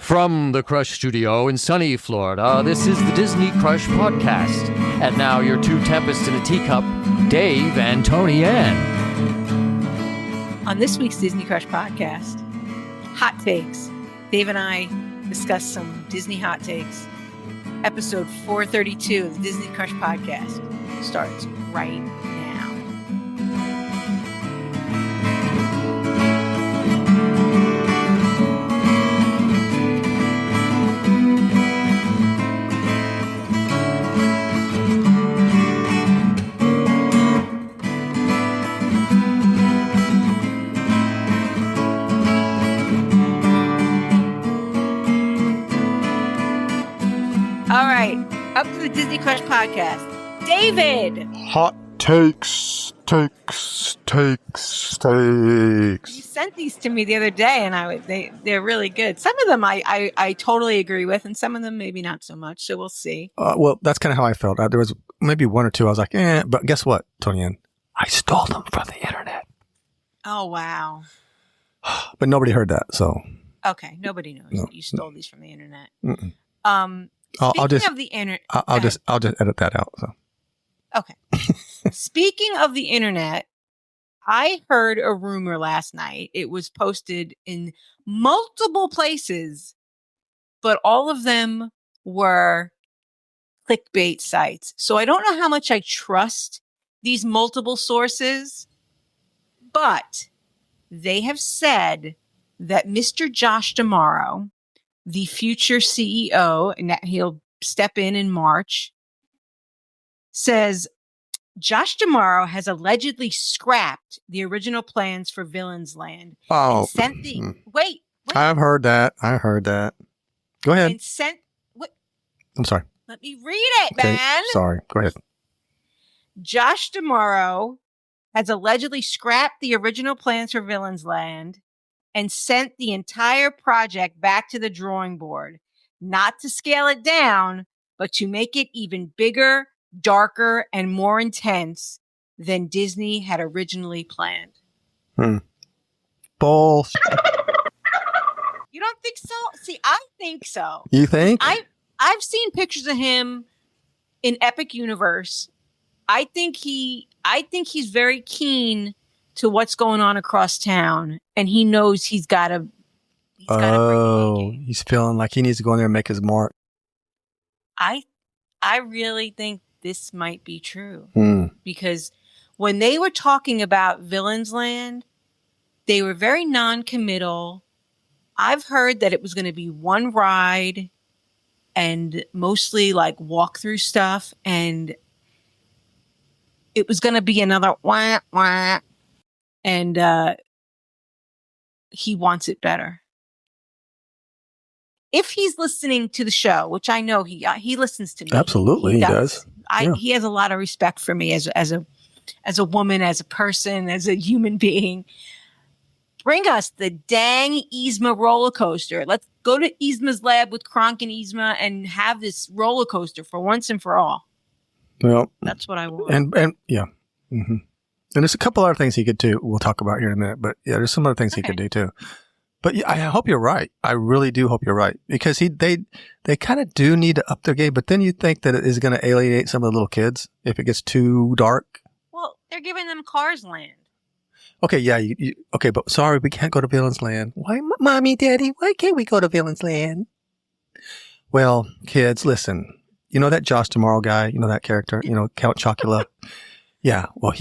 From the Crush Studio in sunny Florida, this is the Disney Crush Podcast. And now your two tempests in a teacup, Dave and Tony Ann. On this week's Disney Crush Podcast, hot takes. Dave and I discuss some Disney hot takes. Episode 432 of the Disney Crush Podcast starts right now. All right, up to the Disney Crush Podcast. David! Hot takes. You sent these to me the other day, and they're really good. Some of them I totally agree with, and some of them maybe not so much, so we'll see. Well, that's kind of how I felt. There was maybe one or two I was like, but guess what, Tony Ann? I stole them from the internet. Oh, wow. But nobody heard that, so. Okay, nobody knows that you stole these from the internet. Mm-mm. Speaking of the internet, I'll just edit that out. So. Okay. Speaking of the internet, I heard a rumor last night. It was posted in multiple places, but all of them were clickbait sites. So I don't know how much I trust these multiple sources, but they have said that Mr. Josh D'Amaro, the future CEO, and that he'll step in March, says Josh D'Amaro has allegedly scrapped the original plans for Villains Land. Oh, and sent the wait. I've heard that. Go ahead. And sent what? I'm sorry. Let me read it, man. Sorry. Go ahead. Josh D'Amaro has allegedly scrapped the original plans for Villains Land and sent the entire project back to the drawing board, not to scale it down, but to make it even bigger, darker, and more intense than Disney had originally planned. Bullshit. You don't think so? See, I think so. You think? I've seen pictures of him in Epic Universe. I think he's very keen to what's going on across town, and he knows he's got to. He's feeling like he needs to go in there and make his mark. I really think this might be true because when they were talking about Villains Land, they were very non-committal. I've heard that it was going to be one ride and mostly like walkthrough stuff, and it was going to be another wah wah, and he wants it better. If he's listening to the show, which I know he listens to me. Absolutely, he does. He has a lot of respect for me as a woman, as a person, as a human being. Bring us the dang Yzma roller coaster. Let's go to Yzma's lab with Kronk and Yzma and have this roller coaster for once and for all. Well, that's what I want. And yeah, and there's a couple other things he could do. We'll talk about here in a minute. But yeah, there's some other things he could do too. But I hope you're right. I really do hope you're right, because they kind of do need to up their game. But then you think that it is going to alienate some of the little kids if it gets too dark. Well, they're giving them Cars Land. Okay, yeah. Okay, but sorry, we can't go to Villains Land. Why, Mommy, Daddy? Why can't we go to Villains Land? Well, kids, listen. You know that Josh D'Amaro guy? You know that character? You know, Count Chocula? Yeah. Well,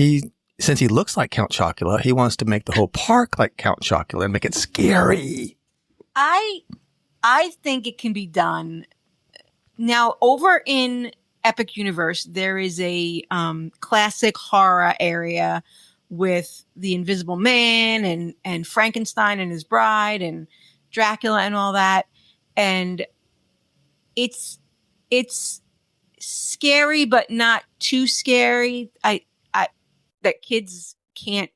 since he looks like Count Chocula, he wants to make the whole park like Count Chocula and make it scary. I think it can be done. Now, over in Epic Universe, there is a classic horror area with the Invisible Man and Frankenstein and his bride and Dracula and all that. And it's scary, but not too scary. That kids can't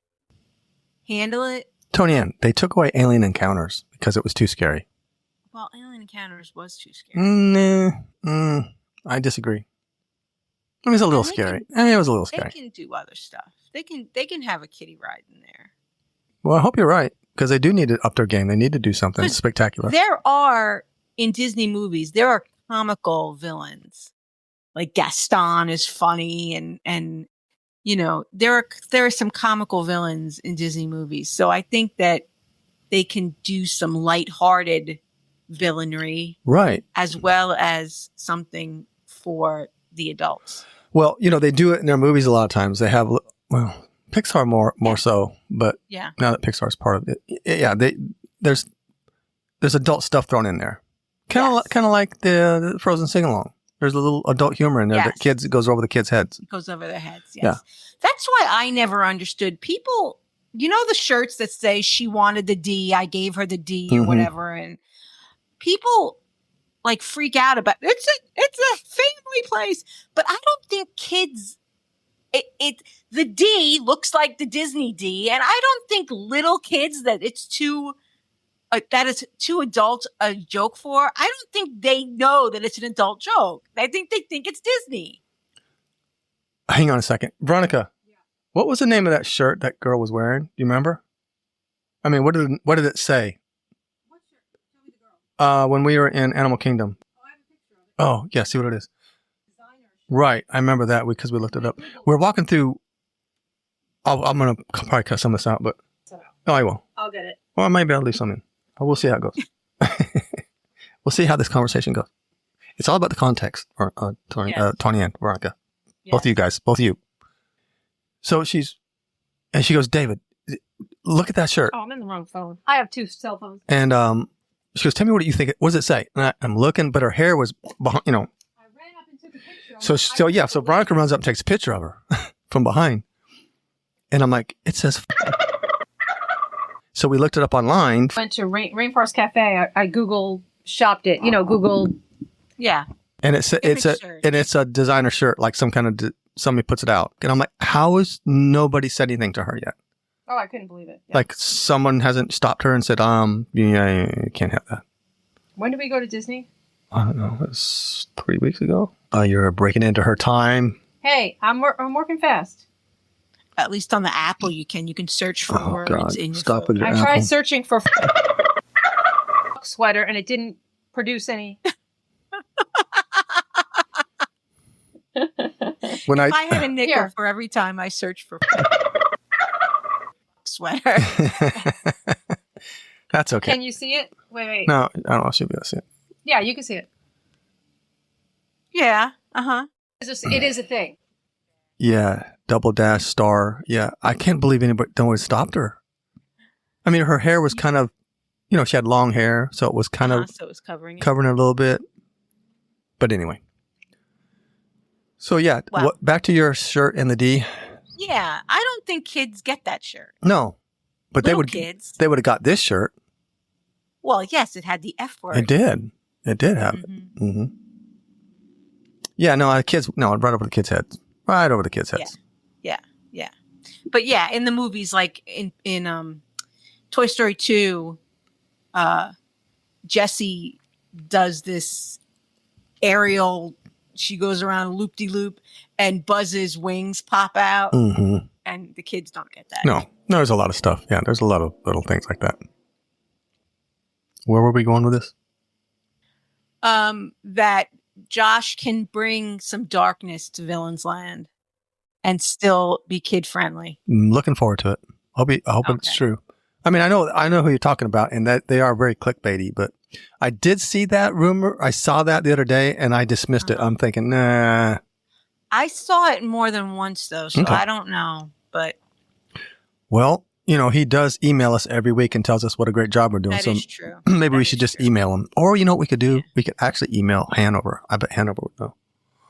handle it. Tony Ann, they took away Alien Encounters because it was too scary. Well, Alien Encounters was too scary. I disagree. It was a little scary. It was a little scary. They can do other stuff. They can have a kiddie ride in there. Well, I hope you're right, because they do need to up their game. They need to do something spectacular. There are in Disney movies, there are comical villains. Like Gaston is funny, and there are some comical villains in Disney movies. So I think that they can do some lighthearted villainry, Right. as well as something for the adults. Well, they do it in their movies a lot of times. They have, well, Pixar more so, but Yeah. now that Pixar's part of it, yeah, there's adult stuff thrown in there, kind of like the Frozen sing along. There's a little adult humor in there that goes over the kids' heads. It goes over their heads. Yes. Yeah. That's why I never understood people. The shirts that say she wanted the D, I gave her the D or whatever, and people like freak out about it's a family place, but I don't think kids. The D looks like the Disney D, and I don't think little kids that it's too that is too adult a joke for. I don't think they know that it's an adult joke. I think they think it's Disney. Hang on a second, Veronica. Yeah. What was the name of that shirt that girl was wearing? Do you remember? I mean, what did it say? What shirt? Tell me the girl. When we were in Animal Kingdom. Oh, I have a picture of it. Oh, yeah. See what it is. Designer shirt. Right. I remember that because we looked it up. We're walking through. I'm going to probably cut some of this out, but. No, I will. I'll get it. Well, I might be able to leave some in. We'll see how it goes. We'll see how this conversation goes. It's all about the context, Tony and Veronica. Yes. Both of you guys. Both of you. So she goes, David, look at that shirt. Oh, I'm in the wrong phone. I have 2 cell phones. And she goes, tell me what you think. What does it say? And I'm looking, but her hair was behind, I ran up and took a picture. So Veronica runs up and takes a picture of her from behind. And I'm like, it says. So we looked it up online. Went to Rainforest Cafe. I Google shopped it. Google. Yeah. And it's a designer shirt, like some kind of somebody puts it out. And I'm like, how has nobody said anything to her yet? Oh, I couldn't believe it. Yeah. Like someone hasn't stopped her and said, yeah, you can't have that. When did we go to Disney? I don't know. It was 3 weeks ago. You're breaking into her time. Hey, I'm working fast. At least on the Apple, you can search for words God. in your Stop phone. with your I Apple. tried searching for sweater and it didn't produce any. When If I had a nickel Here. for every time I searched for sweater. That's okay. Can you see it? Wait. No, I don't know if she'll be able to see it. Yeah, you can see it. Yeah. Uh-huh. It is a thing. Yeah, double dash star. Yeah, I can't believe no one stopped her. I mean, her hair was kind of, she had long hair, so it was kind of So it was covering it. covering it a little bit. But anyway. So yeah, Well- back to your shirt and the D. Yeah. I don't think kids get that shirt. No, but Little kids. they would have got this shirt. Well, yes, it had the F word. It did have it. Mhm. Mm-hmm. Yeah, no, right over the kids' heads. Right over the kids' heads. Yeah. But yeah, in the movies, like in Toy Story 2, Jessie does this aerial, she goes around loop-de-loop and Buzz's wings pop out, Mm-hmm. and the kids don't get that. No, there's a lot of stuff. Yeah, there's a lot of little things like that. Where were we going with this? That Josh can bring some darkness to Villain's Land and still be kid friendly. Looking forward to it. I hope it's Okay. true. I mean, I know who you're talking about, and that they are very clickbaity. But I did see that rumor. I saw that the other day, and I dismissed it. I'm thinking, nah. I saw it more than once though, so Okay. I don't know. But Well, he does email us every week and tells us what a great job we're doing. that So is true. maybe That we is should just true. email him. Or you know what we could do? Yeah. We could actually email Hanover. I bet Hanover would know.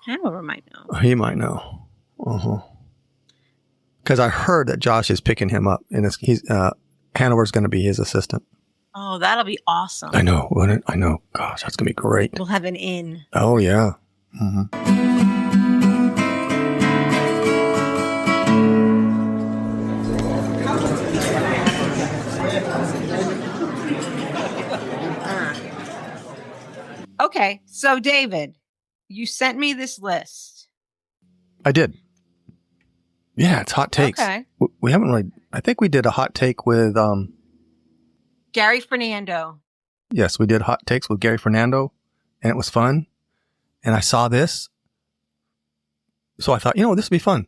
Hanover might know. He might know. Because I heard that Josh is picking him up, and Hanover's going to be his assistant. Oh, that'll be awesome. I know, wouldn't it? I know. Gosh, that's going to be great. We'll have an in. Oh, yeah. Mm-hmm. Okay, so David, you sent me this list. I did. Yeah, it's hot takes. Okay. We haven't really, I think we did a hot take with, Gary Fernando. Yes, we did hot takes with Gary Fernando, and it was fun. And I saw this, so I thought, this would be fun.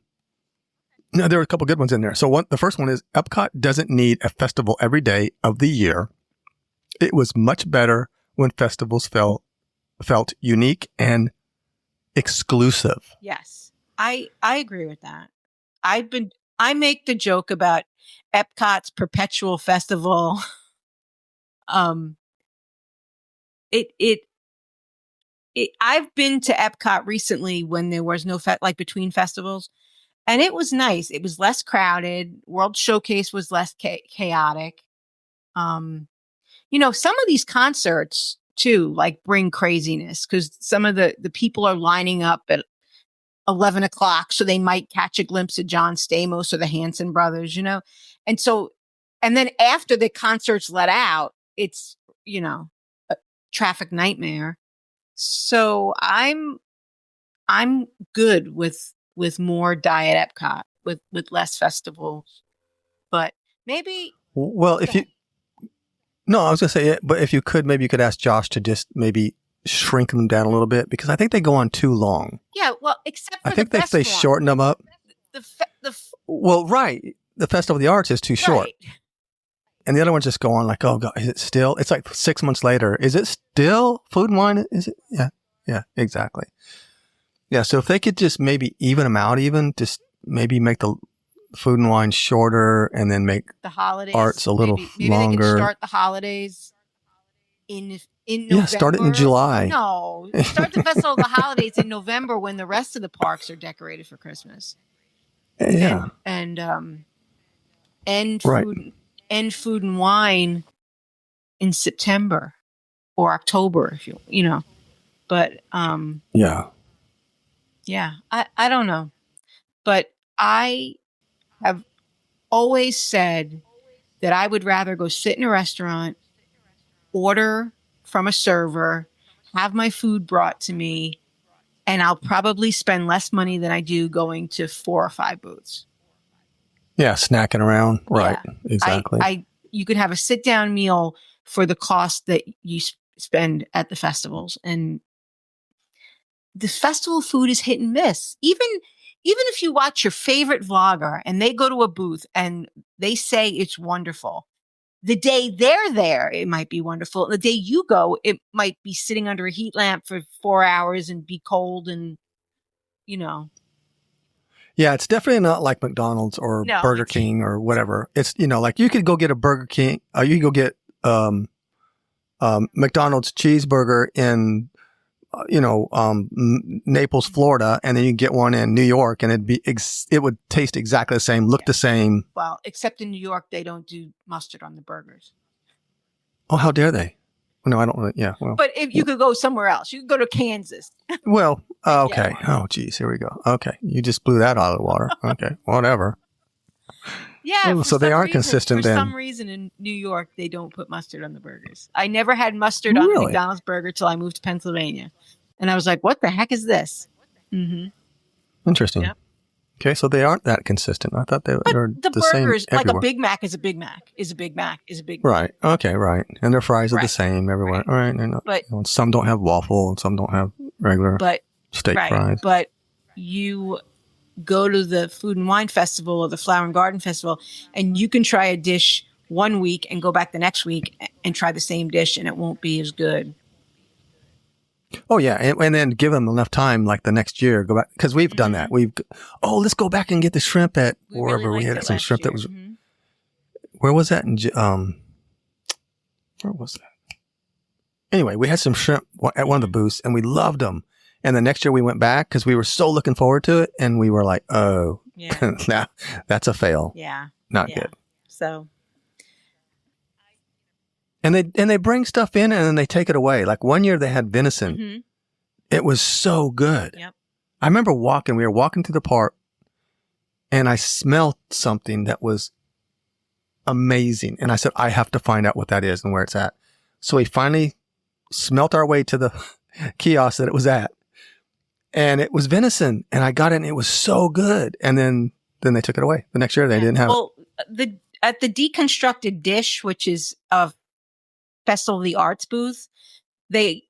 Now, there were a couple good ones in there. So the first one is Epcot doesn't need a festival every day of the year. It was much better when festivals felt unique and exclusive. Yes, I agree with that. I make the joke about Epcot's perpetual festival. I've been to Epcot recently when there was no like between festivals, and it was nice. It was less crowded. World Showcase was less chaotic. Some of these concerts too, like bring craziness because some of the people are lining up at 11 o'clock, so they might catch a glimpse of John Stamos or the Hanson brothers, and then after the concerts let out, it's, a traffic nightmare. So I'm good with more diet Epcot with less festivals, but maybe. Well, no, I was going to say it, but if you could, maybe you could ask Josh to just maybe shrink them down a little bit because I think they go on too long. Yeah, well, except for I think if they shorten them up. Well, right. The Festival of the Arts is too short. Right. And the other ones just go on like, oh God, is it still? It's like 6 months later. Is it still Food and Wine? Is it? Yeah, exactly. Yeah, so if they could just maybe even them out just maybe make the Food and Wine shorter and then make the holidays Arts a little maybe longer. They could start the holidays in November. Yeah, start it in July. No, start the Festival of the Holidays in November when the rest of the parks are decorated for Christmas. Yeah. And Food and Wine in September or October, if you. But yeah, I don't know, but I have always said that I would rather go sit in a restaurant, order from a server, have my food brought to me, and I'll probably spend less money than I do going to 4 or 5 booths. Yeah, snacking around. Right. Yeah. Exactly. You could have a sit down meal for the cost that you spend at the festivals. And the festival food is hit and miss. Even if you watch your favorite vlogger and they go to a booth and they say it's wonderful, the day they're there, it might be wonderful. The day you go, it might be sitting under a heat lamp for 4 hours and be cold and, Yeah, it's definitely not like McDonald's or Burger King or whatever. It's, like you could go get a Burger King, you could go get McDonald's cheeseburger in, Naples, Florida, and then you get one in New York, and it would taste exactly the same, look the same. Well, except in New York, they don't do mustard on the burgers. Oh, how dare they? No, I don't really. Yeah, well. But if you could go somewhere else, you could go to Kansas. Well, okay. Oh, geez, here we go. Okay, you just blew that out of the water. Okay, whatever. Yeah. So they aren't consistent then. For some reason in New York, they don't put mustard on the burgers. I never had mustard on the McDonald's burger till I moved to Pennsylvania. And I was like, what the heck is this? Mm-hmm. Interesting. Yep. Okay, so they aren't that consistent. I thought they were the same burgers, everywhere. like a Big Mac is a Big Mac, is a Big Mac, is a Big Mac. Right. Okay, right. And their fries are the same everywhere. Right. All right. But some don't have waffle and some don't have regular steak fries. But you go to the Food and Wine Festival or the Flower and Garden Festival, and you can try a dish one week and go back the next week and try the same dish, and it won't be as good. Oh yeah, and then give them enough time, like the next year, go back because we've done that. Let's go back and get the shrimp at wherever we had some shrimp that was. Mm-hmm. Where was that? Where was that? Anyway, we had some shrimp at one of the booths, and we loved them. And the next year we went back because we were so looking forward to it, and we were like, "Oh, yeah, that's a fail. Yeah, not good." So. And they bring stuff in and then they take it away. Like one year they had venison. Mm-hmm. It was so good. Yep. I remember we were walking through the park and I smelled something that was amazing. And I said, I have to find out what that is and where it's at. So we finally smelt our way to the kiosk that it was at. And it was venison. And I got it and it was so good. And then they took it away. The next year they didn't have it. At the deconstructed dish, which is of Festival of the Arts booth. The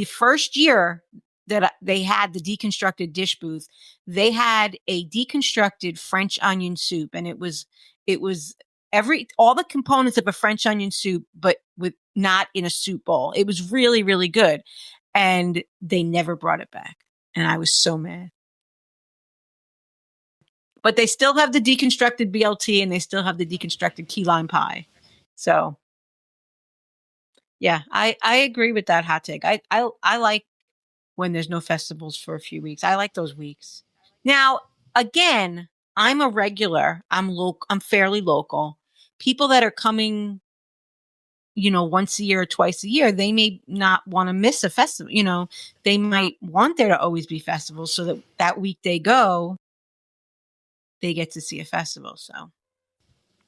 first year that they had the deconstructed dish booth, they had a deconstructed French onion soup, and it was all the components of a French onion soup, but with not in a soup bowl. It was really, really good, and they never brought it back, and I was so mad. But they still have the deconstructed BLT, and they still have the deconstructed key lime pie. So, yeah, I agree with that hot take. I like when there's no festivals for a few weeks. I like those weeks. Now, again, I'm a regular. I'm fairly local. People that are coming, once a year or twice a year, they may not want to miss a festival. They might want there to always be festivals so that week they go, they get to see a festival. So,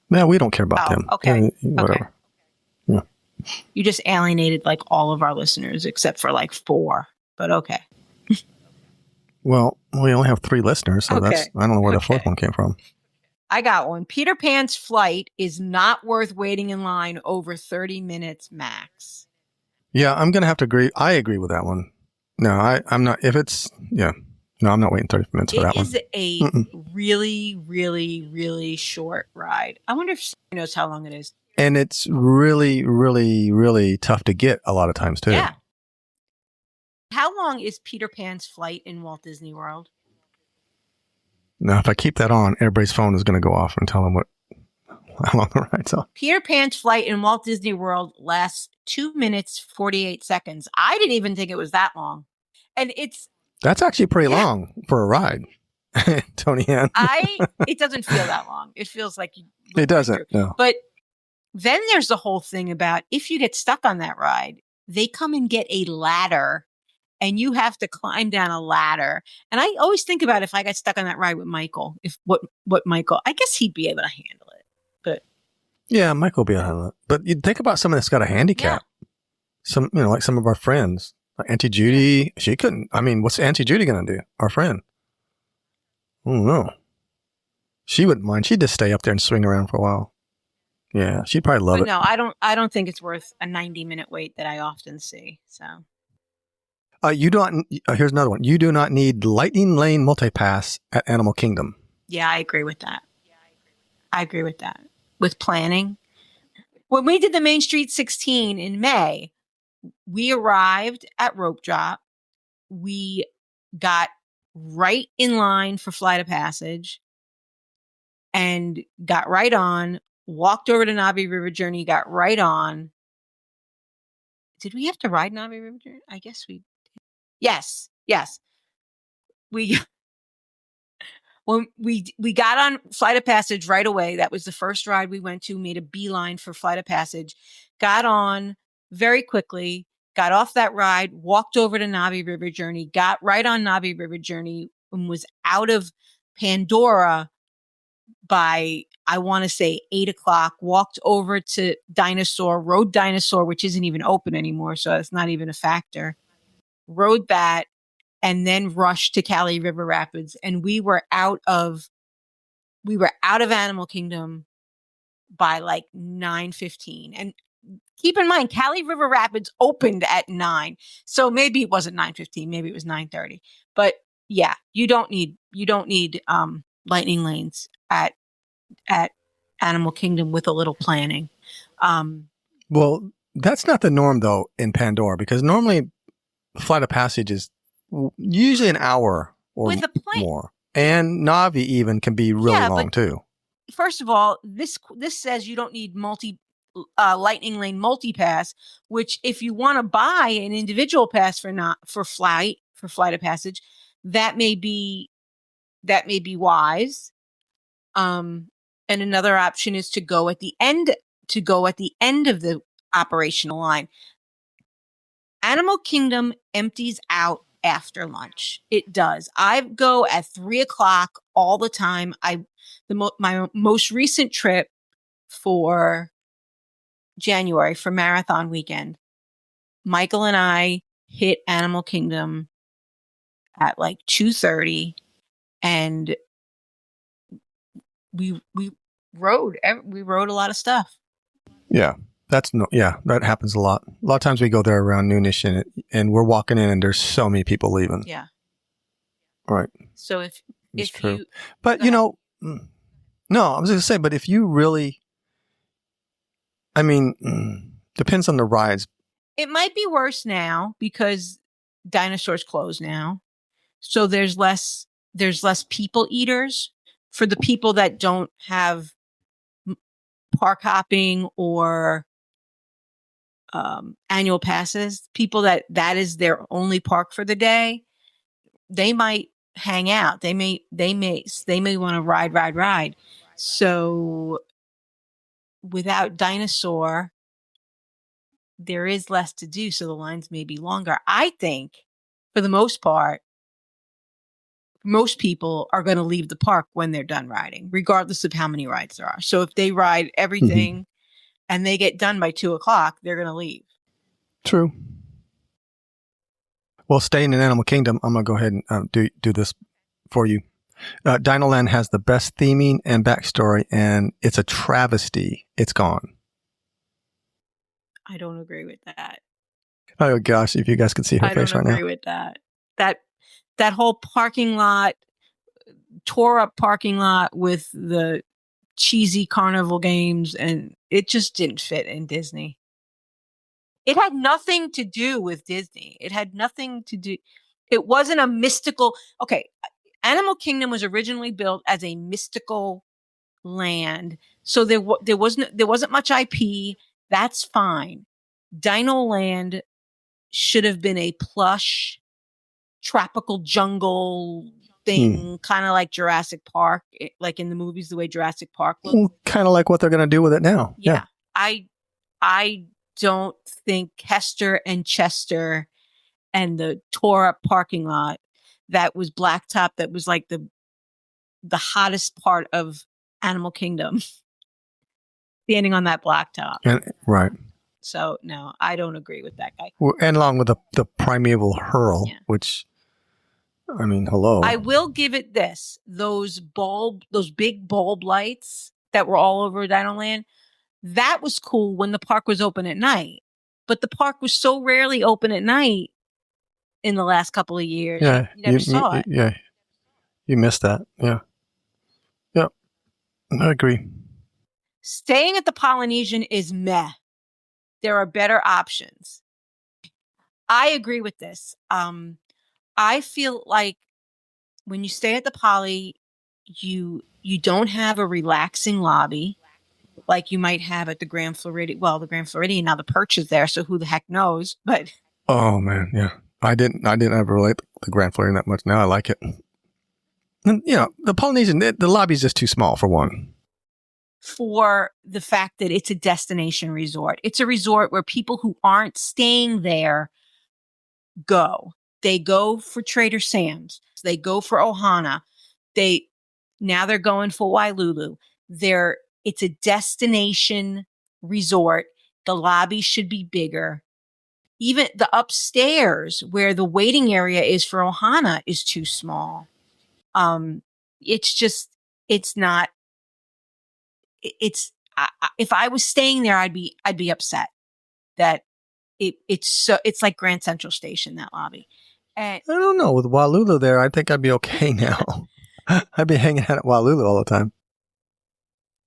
no, we don't care about them. Okay. Whatever. Okay. Yeah. You just alienated like all of our listeners except for like 4, but okay. Well, we only have 3 listeners, so Okay. I don't know where the 4th one came from. I got one. Peter Pan's flight is not worth waiting in line over 30 minutes max. Yeah, I'm going to have to agree. I agree with that one. No, I'm not. If it's, no, I'm not waiting 30 minutes for that one. It is a really, really, really short ride. I wonder if somebody knows how long it is. And it's really, really, really tough to get a lot of times, too. Yeah. How long is Peter Pan's flight in Walt Disney World? Now, if I keep that on, everybody's phone is going to go off and tell them how long the ride's on. Peter Pan's flight in Walt Disney World lasts 2 minutes, 48 seconds. I didn't even think it was that long. And that's actually pretty long for a ride, Tony Ann. It doesn't feel that long. It feels like it doesn't. No. But then there's the whole thing about if you get stuck on that ride, they come and get a ladder and you have to climb down a ladder. And I always think about if I got stuck on that ride with Michael, what Michael, I guess he'd be able to handle it. But yeah, Michael will be able to handle it. But you think about someone that's got a handicap. Yeah. Like some of our friends, like Auntie Judy, she couldn't. I mean, what's Auntie Judy going to do? Our friend. Oh no. She wouldn't mind. She'd just stay up there and swing around for a while. Yeah, she'd probably love it. No, I don't think it's worth a 90-minute wait that I often see. So. You don't. Here's another one. You do not need Lightning Lane multipass at Animal Kingdom. Yeah, I agree with that. With planning. When we did the Main Street 16 in May, we arrived at Rope Drop. We got right in line for Flight of Passage and got right on, walked over to Navi River Journey, got right on. Did we have to ride Navi River Journey? I guess we did. Yes. When we got on Flight of Passage right away, that was the first ride we went to, made a beeline for Flight of Passage, got on very quickly, got off that ride, walked over to Navi River Journey, got right on Navi River Journey, and was out of Pandora by, I want to say 8:00, walked over to rode Dinosaur, which isn't even open anymore, so it's not even a factor. Rode that, and then rushed to Cali River Rapids, and we were out of Animal Kingdom by like 9:15. And keep in mind, Cali River Rapids opened at 9, so maybe it wasn't 9:15, maybe it was 9:30. But yeah, you don't need lightning lanes at Animal Kingdom with a little planning. Well, that's not the norm though in Pandora, because normally Flight of Passage is usually an hour or more, and Navi even can be really long too. First of all, this says you don't need lightning lane multi-pass, which if you want to buy an individual pass for Flight of Passage, that may be wise. And another option is to go at the end of the operational line. Animal Kingdom empties out after lunch. It does. I go at 3:00 all the time. My most recent trip for January for marathon weekend, Michael and I hit Animal Kingdom at like 2:30, and we rode a lot of stuff. Yeah, that happens a lot. A lot of times we go there around noonish and we're walking in and there's so many people leaving. Yeah. Right. So It's if true. you, But go ahead. no, I was going to say, but if you really, depends on the rides. It might be worse now because dinosaurs closed now. So there's less people eaters for the people that don't have park hopping or annual passes. People that is their only park for the day. They might hang out. They may want to ride. So without dinosaur, there is less to do. So the lines may be longer. I think for the most part, most people are going to leave the park when they're done riding, regardless of how many rides there are. So if they ride everything and they get done by 2:00, they're going to leave. True. Well, staying in Animal Kingdom, I'm going to go ahead and do this for you. Dinoland has the best theming and backstory, and it's a travesty. It's gone. I don't agree with that. Oh, gosh, if you guys could see her face right now. I don't agree with that. That whole parking lot, tore up parking lot with the cheesy carnival games, and it just didn't fit in Disney. It had nothing to do with Disney. It had nothing to do. It wasn't a mystical. Okay, Animal Kingdom was originally built as a mystical land, so there wasn't much IP. That's fine. Dino Land should have been a plush tropical jungle thing, kind of like Jurassic Park, like in the movies, the way Jurassic Park looked. Kind of like what they're going to do with it now. Yeah. I don't think Hester and Chester and the tore up parking lot that was blacktop, that was like the hottest part of Animal Kingdom, standing on that blacktop. Right. So no, I don't agree with that guy. And along with the primeval hurl, which, hello. I will give it this: those big bulb lights that were all over Dinoland, that was cool when the park was open at night. But the park was so rarely open at night in the last couple of years. Yeah, you never saw it. Yeah, you missed that. Yeah, yep, I agree. Staying at the Polynesian is meh. There are better options. I agree with this. I feel like when you stay at the Poly, you don't have a relaxing lobby like you might have at the Grand Floridian. Well, the Grand Floridian, now the Perch is there, so who the heck knows? But oh man, yeah, I didn't ever relate the Grand Floridian that much. Now I like it. And the Polynesian, the lobby is just too small for one. For the fact that it's a destination resort. It's a resort where people who aren't staying there go. They go for Trader Sam's. They go for Ohana. Now they're going for Wailulu. It's a destination resort. The lobby should be bigger. Even the upstairs where the waiting area is for Ohana is too small. If I was staying there, I'd be upset that it's like Grand Central Station, that lobby. And I don't know, with Wailulu there, I think I'd be okay now. I'd be hanging out at Wailulu all the time.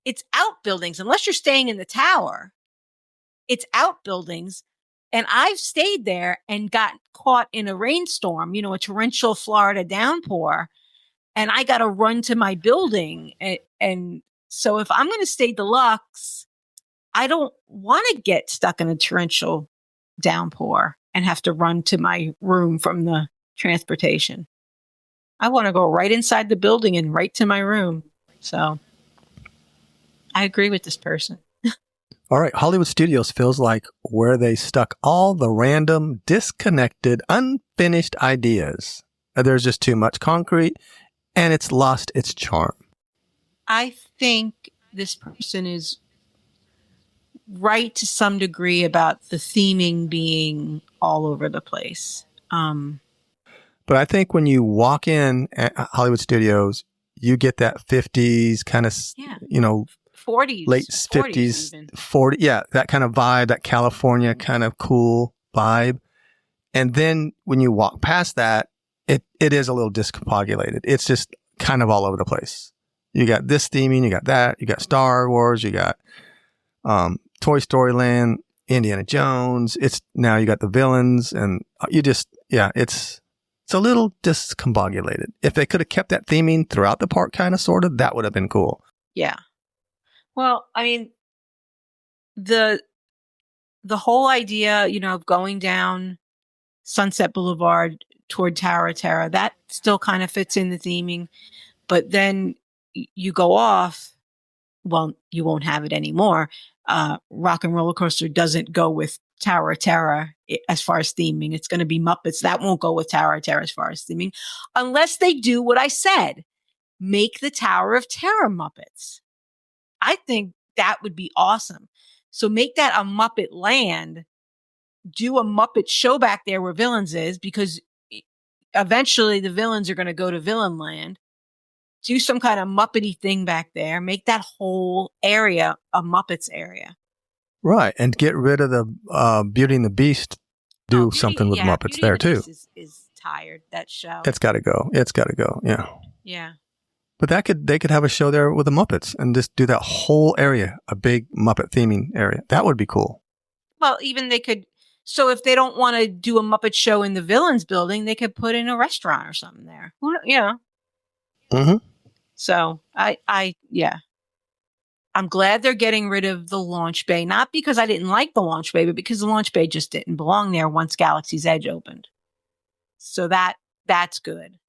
It's outbuildings, unless you're staying in the tower. It's outbuildings, and I've stayed there and got caught in a rainstorm, a torrential Florida downpour, and I got to run to my building. And so if I'm going to stay deluxe, I don't want to get stuck in a torrential downpour and have to run to my room from the transportation. I want to go right inside the building and right to my room. So I agree with this person. All right. Hollywood Studios feels like where they stuck all the random, disconnected, unfinished ideas. There's just too much concrete and it's lost its charm. I think this person is right to some degree about the theming being all over the place. But I think when you walk in at Hollywood Studios, you get that 50s kind of, 40s, late 40s 50s, even. 40. Yeah, that kind of vibe, that California kind of cool vibe. And then when you walk past that, it is a little discombobulated. It's just kind of all over the place. You got this theming, you got that, you got Star Wars, you got Toy Story Land, Indiana Jones. It's now you got the villains, and you just it's a little discombobulated. If they could have kept that theming throughout the park, kind of sort of, that would have been cool. Yeah. Well, I mean, the whole idea, of going down Sunset Boulevard toward Tower of Terror, that still kind of fits in the theming. But then you go off, well, you won't have it anymore. Rock and Roller Coaster doesn't go with Tower of Terror as far as theming. It's going to be Muppets. That won't go with Tower of Terror as far as theming. Unless they do what I said. Make the Tower of Terror Muppets. I think that would be awesome. So make that a Muppet Land. Do a Muppet show back there where Villains is, because eventually the villains are going to go to Villain Land. Do some kind of Muppety thing back there. Make that whole area a Muppets area. Right. And get rid of the Beauty and the Beast. Do something with Muppets Beauty there and the too. Beast is tired, that show. It's got to go. It's got to go. Yeah. Yeah. But they could have a show there with the Muppets and just do that whole area, a big Muppet theming area. That would be cool. Well, even they could. So if they don't want to do a Muppet show in the Villains building, they could put in a restaurant or something there. Mm-hmm. So I'm glad they're getting rid of the launch bay. Not because I didn't like the launch bay, but because the launch bay just didn't belong there once Galaxy's Edge opened. So that's good.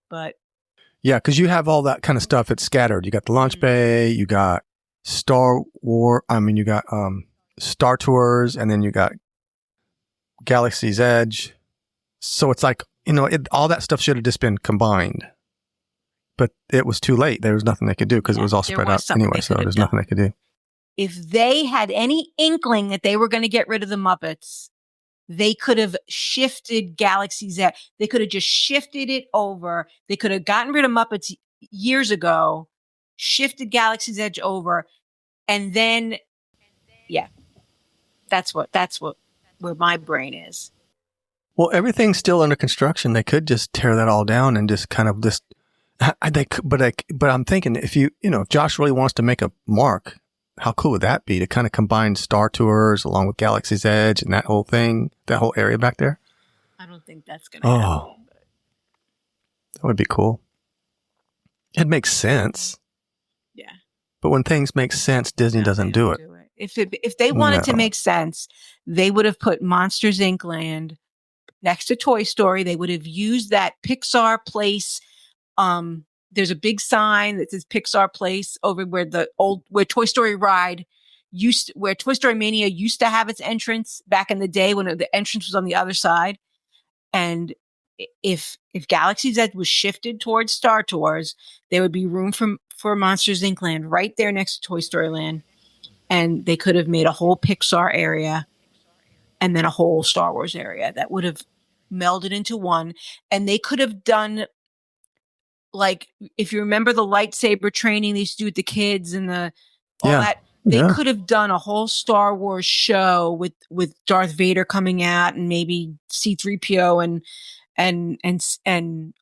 But yeah, because you have all that kind of stuff. It's scattered. You got the launch bay, you got you got Star Tours, and then you got Galaxy's Edge. So it's like, all that stuff should have just been combined. But it was too late. There was nothing they could do because it was all spread out anyway. So there's nothing they could do. If they had any inkling that they were going to get rid of the Muppets, they could have shifted Galaxy's Edge. They could have just shifted it over. They could have gotten rid of Muppets years ago, shifted Galaxy's Edge over, and then, that's where my brain is. Well, everything's still under construction. They could just tear that all down and just kind of just. But I'm thinking if if Josh really wants to make a mark, how cool would that be to kind of combine Star Tours along with Galaxy's Edge and that whole thing, that whole area back there? I don't think that's going to happen. That would be cool. It makes sense. Yeah. But when things make sense, Disney doesn't do it. If they wanted to make sense, they would have put Monsters Inc. Land next to Toy Story. They would have used that Pixar place. There's a big sign that says Pixar Place over where where Toy Story Ride where Toy Story Mania used to have its entrance back in the day when the entrance was on the other side. And if Galaxy's Edge was shifted towards Star Tours, there would be room for Monsters Inc. Land right there next to Toy Story Land. And they could have made a whole Pixar area and then a whole Star Wars area that would have melded into one. And they could have done, like, if you remember the lightsaber training they used to do with the kids and all that, they could have done a whole Star Wars show with Darth Vader coming out and maybe C-3PO and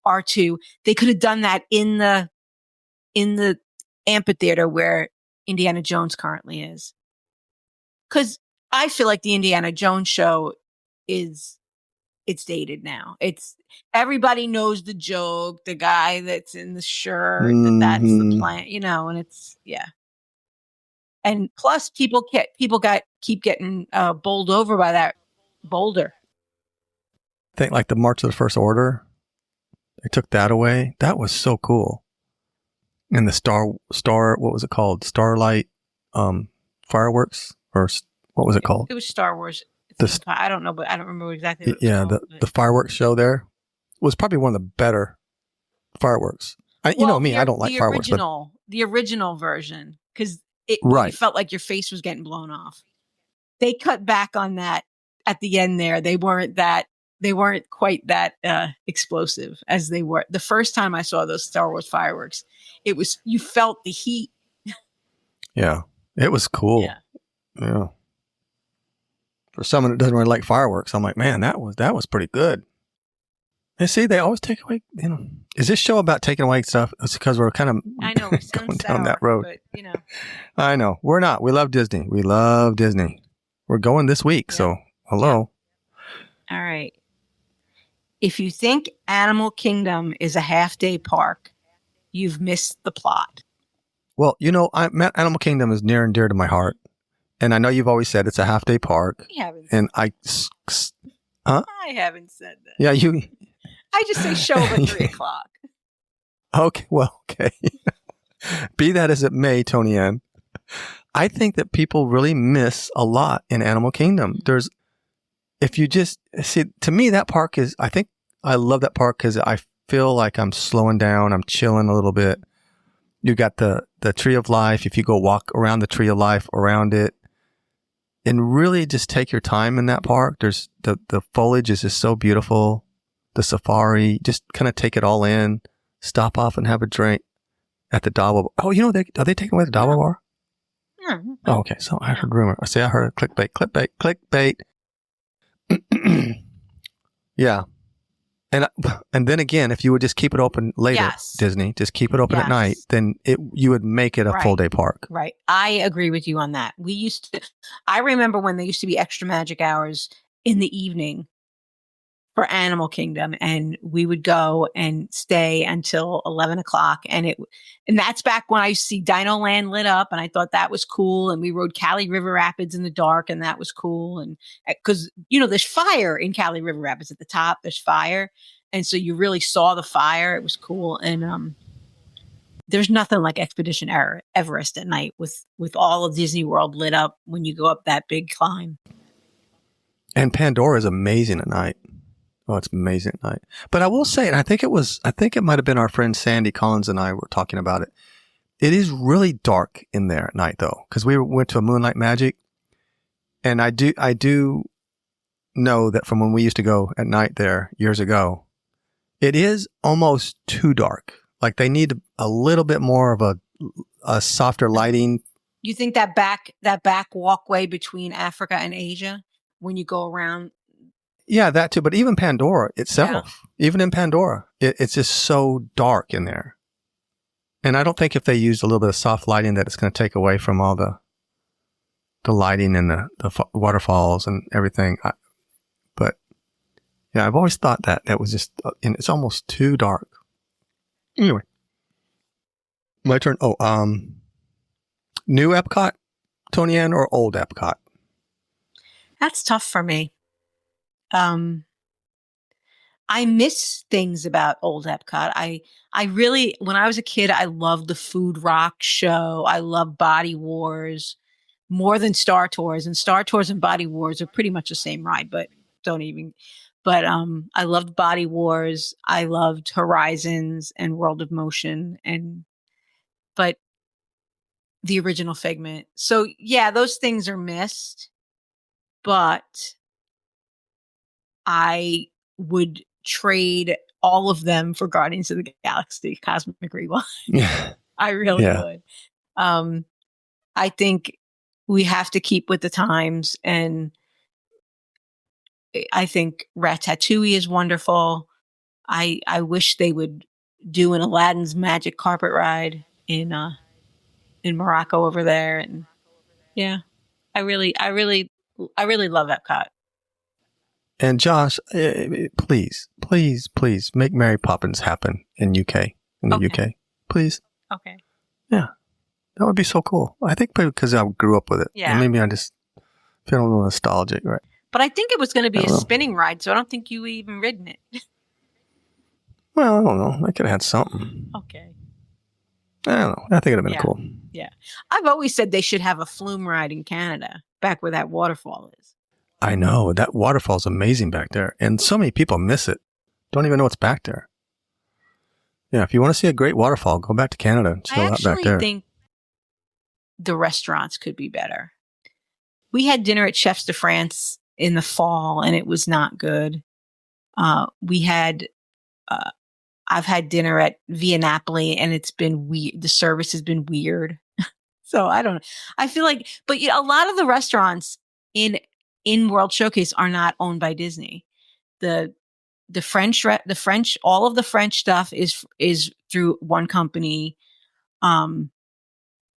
R2. They could have done that in the amphitheater where Indiana Jones currently is. Because I feel like the Indiana Jones show it's dated now. It's everybody knows the joke, the guy that's in the shirt, that's the plan, and it's And plus, people keep getting bowled over by that boulder. I think like the March of the First Order, they took that away. That was so cool. And the star, what was it called? Starlight fireworks, or what was it called? It was Star Wars. I don't know, but I don't remember exactly what it was called, the fireworks show there was probably one of the better fireworks. I don't like fireworks. The original version, because it felt like your face was getting blown off. They cut back on that at the end there. They weren't quite that explosive as they were the first time I saw those Star Wars fireworks. You felt the heat. Yeah. It was cool. Yeah. For someone that doesn't really like fireworks, I'm like, man, that was pretty good. And see, they always take away, is this show about taking away stuff? It's because we're kind of I know we sound going sour, down that road. but I know. We're not. We love Disney. We love Disney. We're going this week, so hello. All right. If you think Animal Kingdom is a half-day park, you've missed the plot. Well, Animal Kingdom is near and dear to my heart. And I know you've always said it's a half-day park. I haven't. And I haven't said that. Yeah, I just say show up at 3:00. Okay, well, okay. Be that as it may, Tony Ann, I think that people really miss a lot in Animal Kingdom. If you just see, to me, that park is, I love that park because I feel like I'm slowing down. I'm chilling a little bit. You got the Tree of Life. If you go walk around the Tree of Life, around it, and really just take your time in that park. There's the foliage is just so beautiful. The safari, just kind of take it all in, stop off and have a drink at the Dole. Oh, are they taking away the Dole bar? No. Oh, okay. So I heard rumor. I heard clickbait. Yeah. And then again, if you would just keep it open later, Disney, just keep it open at night, then you would make it a full day park. Right. I agree with you on that. I remember when there used to be extra magic hours in the evening for Animal Kingdom, and we would go and stay until 11:00. And that's back when I used to see Dino Land lit up, and I thought that was cool. And we rode Cali River Rapids in the dark, and that was cool. And because, there's fire in Cali River Rapids at the top, there's fire. And so you really saw the fire. It was cool. And there's nothing like Expedition Everest at night with all of Disney World lit up when you go up that big climb. And Pandora is amazing at night. Oh, it's amazing at night. But I will say, and I think it might have been our friend Sandy Collins and I were talking about it. It is really dark in there at night, though, because we went to a Moonlight Magic, and I do know that from when we used to go at night there years ago, it is almost too dark. Like they need a little bit more of a softer lighting. You think that back walkway between Africa and Asia when you go around? Yeah, that too. But even Pandora itself, even in Pandora, it's just so dark in there. And I don't think if they used a little bit of soft lighting that it's going to take away from all the lighting and the waterfalls and everything. But yeah, I've always thought that was just, and it's almost too dark. Anyway, my turn. Oh, new Epcot, Tony Ann, or old Epcot? That's tough for me. I miss things about old Epcot. I really, when I was a kid, I loved the Food Rock show. I loved Body Wars more than Star Tours, and Star Tours and Body Wars are pretty much the same ride, but I loved Body Wars. I loved Horizons and World of Motion but the original Figment. So yeah, those things are missed, but I would trade all of them for Guardians of the Galaxy Cosmic Rewind. Yeah. I really would. I think we have to keep with the times, and I think Ratatouille is wonderful. I wish they would do an Aladdin's Magic Carpet Ride in Morocco over there, and yeah, I really love Epcot. And Josh, please make Mary Poppins happen in the UK, please. Okay. Yeah, that would be so cool. I think because I grew up with it. Yeah. And maybe I just feel a little nostalgic, right? But I think it was going to be a spinning ride, so I don't think you even ridden it. Well, I don't know. I could have had something. Okay. I don't know. I think it'd have been cool. Yeah. I've always said they should have a flume ride in Canada, back where that waterfall is. I know. That waterfall's amazing back there. And so many people miss it. Don't even know what's back there. Yeah, if you want to see a great waterfall, go back to Canada and chill out back there. I think the restaurants could be better. We had dinner at Chefs de France in the fall, and it was not good. I've had dinner at Via Napoli, and it's been weird. The service has been weird. So I don't know. I feel like, but a lot of the restaurants in World Showcase are not owned by Disney. The French, all of the French stuff is through one company. The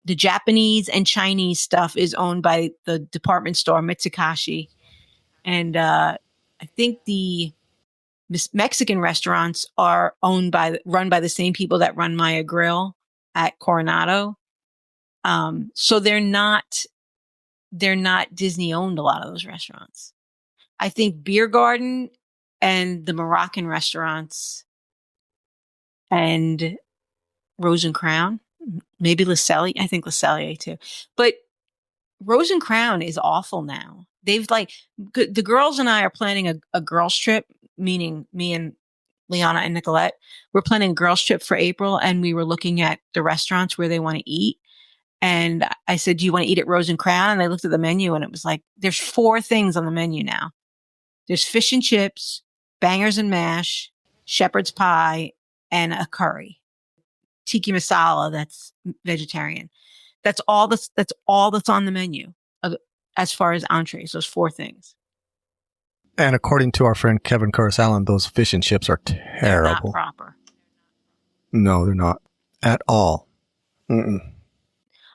Japanese and Chinese stuff is owned by the department store Mitsukashi, and I think the Mexican restaurants are run by the same people that run Maya Grill at Coronado. So they're not Disney owned, a lot of those restaurants. I think Beer Garden and the Moroccan restaurants and Rose and Crown, maybe Le Cellier. I think Le Cellier too. But Rose and Crown is awful now. They've the girls and I are planning a girls trip, meaning me and Liana and Nicolette. We're planning a girls trip for April, and we were looking at the restaurants where they want to eat. And I said, "Do you want to eat at Rose and Crown?" And they looked at the menu, and it was like, there's 4 things on the menu now. There's fish and chips, bangers and mash, shepherd's pie, and a curry. Tiki masala that's vegetarian. That's all that's on the menu as far as entrees, those 4 things. And according to our friend Kevin Curtis Allen, those fish and chips are terrible. They're not proper. No, they're not at all. Mm-mm.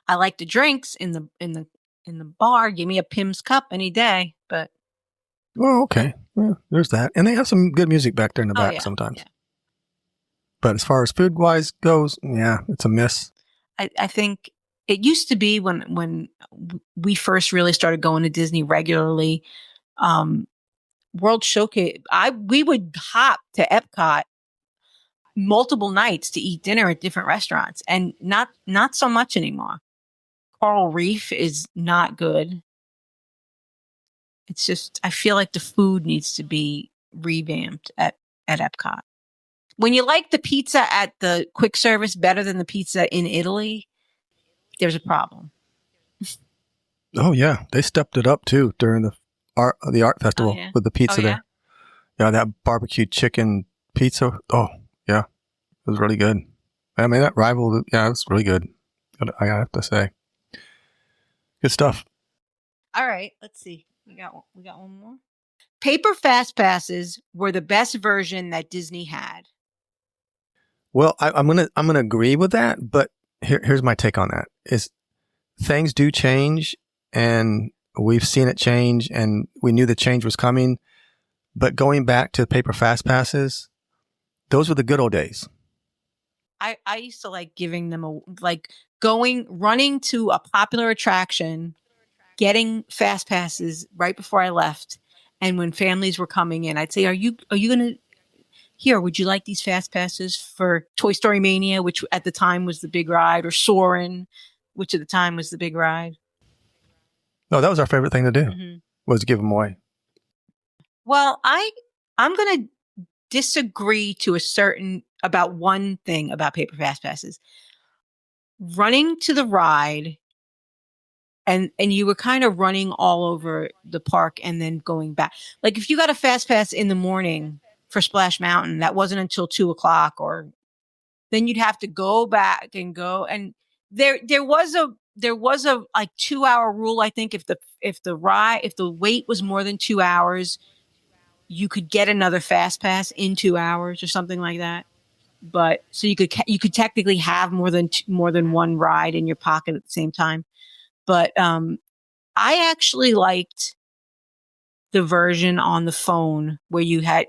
I like the drinks in the bar. Give me a Pim's cup any day, but Oh, okay. Yeah, there's that. And they have some good music back there in the back sometimes. Yeah. But as far as food-wise goes, yeah, it's a miss. I think it used to be when we first really started going to Disney regularly, World Showcase, we would hop to Epcot multiple nights to eat dinner at different restaurants, and not so much anymore. Coral Reef is not good. It's just, I feel like the food needs to be revamped at Epcot. When you like the pizza at the quick service better than the pizza in Italy, there's a problem. Oh yeah, they stepped it up too during the art festival with the pizza there. Yeah, that barbecue chicken pizza. Oh yeah, it was really good. I mean, that rivaled. Yeah, it was really good. I have to say, good stuff. All right, let's see. We got one more. Paper fast passes were the best version that Disney had. Well, I'm gonna agree with that, but here's my take on that: is things do change, and we've seen it change, and we knew the change was coming. But going back to paper fast passes, those were the good old days. I used to like giving them running to a popular attraction, getting fast passes right before I left, and when families were coming in, I'd say, "Are you gonna?" Here, would you like these fast passes for Toy Story Mania, which at the time was the big ride, or Soarin', which at the time was the big ride? No, that was our favorite thing to do, was give them away. Well, I'm going to disagree about one thing about paper fast passes. Running to the ride, and you were kind of running all over the park and then going back. Like if you got a fast pass in the morning for Splash Mountain, that wasn't until 2:00, or then you'd have to go back and go. And there was a like 2-hour rule. I think if the wait was more than 2 hours, you could get another fast pass in 2 hours or something like that. But so you could technically have more than one ride in your pocket at the same time. But I actually liked the version on the phone where you had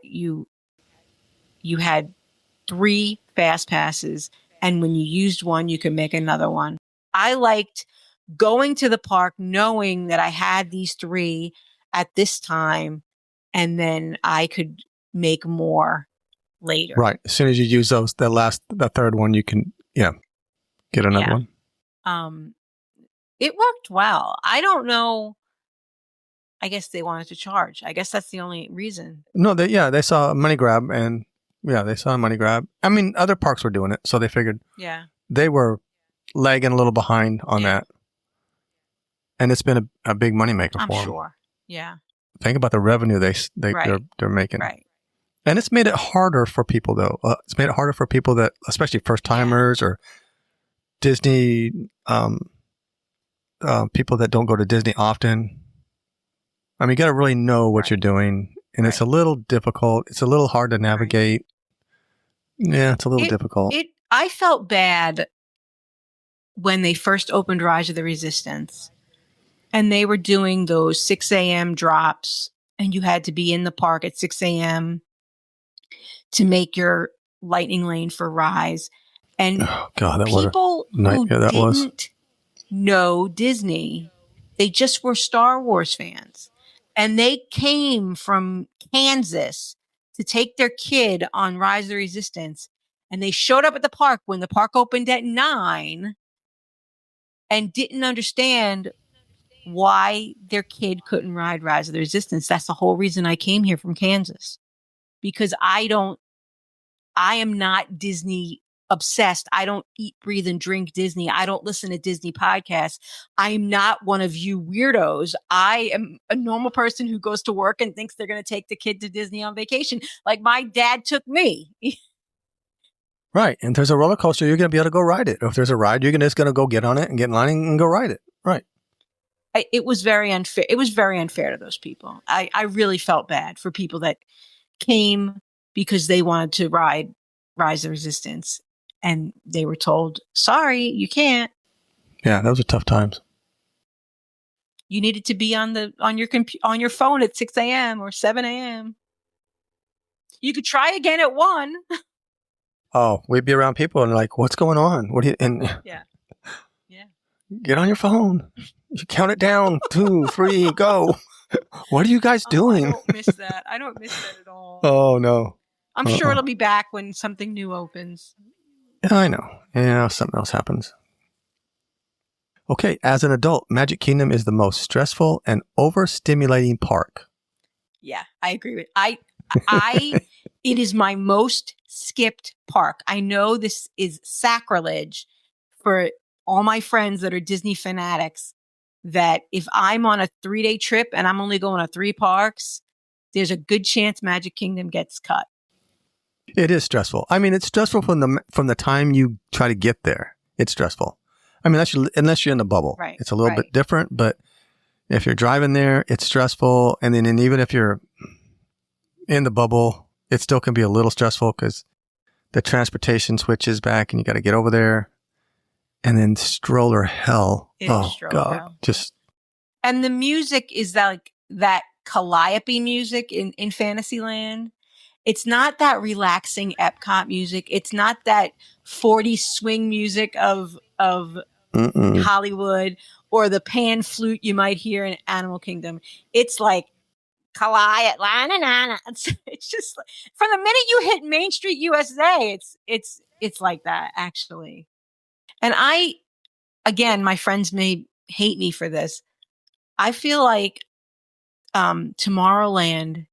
3 fast passes, and when you used one, you could make another one. I liked going to the park knowing that I had these 3 at this time, and then I could make more later. Right. As soon as you use those, the third one, you can get another one. It worked well. I don't know. I guess they wanted to charge. I guess that's the only reason. No, they saw a money grab, and they saw a money grab. I mean, other parks were doing it, so they figured they were lagging a little behind on that. And it's been a big moneymaker for them. I'm sure. Yeah. Think about the revenue they're making. Right. And it's made it harder for people, though. It's made it harder for people that, especially first timers or Disney people that don't go to Disney often. I mean, you got to really know what you're doing, and it's a little difficult. It's a little hard to navigate. Yeah, it's a little difficult. I felt bad when they first opened Rise of the Resistance, and they were doing those 6 a.m. drops, and you had to be in the park at 6 a.m. to make your lightning lane for Rise. And people who didn't know Disney, they just were Star Wars fans. And they came from Kansas to take their kid on Rise of the Resistance. And they showed up at the park when the park opened at 9 and didn't understand why their kid couldn't ride Rise of the Resistance. That's the whole reason I came here from Kansas. Because I am not Disney obsessed. I don't eat, breathe, and drink Disney. I don't listen to Disney podcasts. I am not one of you weirdos. I am a normal person who goes to work and thinks they're going to take the kid to Disney on vacation, like my dad took me. Right. And if there's a roller coaster, you're going to be able to go ride it. Or if there's a ride, you're just going to go get on it and get in line and go ride it. Right. It was very unfair. It was very unfair to those people. I really felt bad for people that came because they wanted to ride Rise of Resistance, and they were told, sorry, you can't. Yeah, those are tough times. You needed to be on your phone at 6 a.m. or 7 a.m. You could try again at 1. Oh, we'd be around people and like, what's going on? What do you, and yeah. Get on your phone. You count it down. 2, 3, go. What are you guys doing? I don't miss that. I don't miss that at all. Oh, no. I'm sure it'll be back when something new opens. Yeah, I know. Yeah, something else happens. Okay, as an adult, Magic Kingdom is the most stressful and overstimulating park. Yeah, I agree with it is my most skipped park. I know this is sacrilege for all my friends that are Disney fanatics, that if I'm on a 3-day trip and I'm only going to 3 parks, there's a good chance Magic Kingdom gets cut. It is stressful. I mean, it's stressful from the time you try to get there. It's stressful. I mean, unless you're in the bubble. Right. It's a little bit different, but if you're driving there, it's stressful. And even if you're in the bubble, it still can be a little stressful because the transportation switches back and you got to get over there. And then stroller hell. God. And the music is that calliope music in Fantasyland. It's not that relaxing Epcot music. It's not that 40s swing music of Hollywood or the pan flute you might hear in Animal Kingdom. It's like calliope. It's just from the minute you hit Main Street USA, it's like that actually. And again, my friends may hate me for this. I feel like Tomorrowland,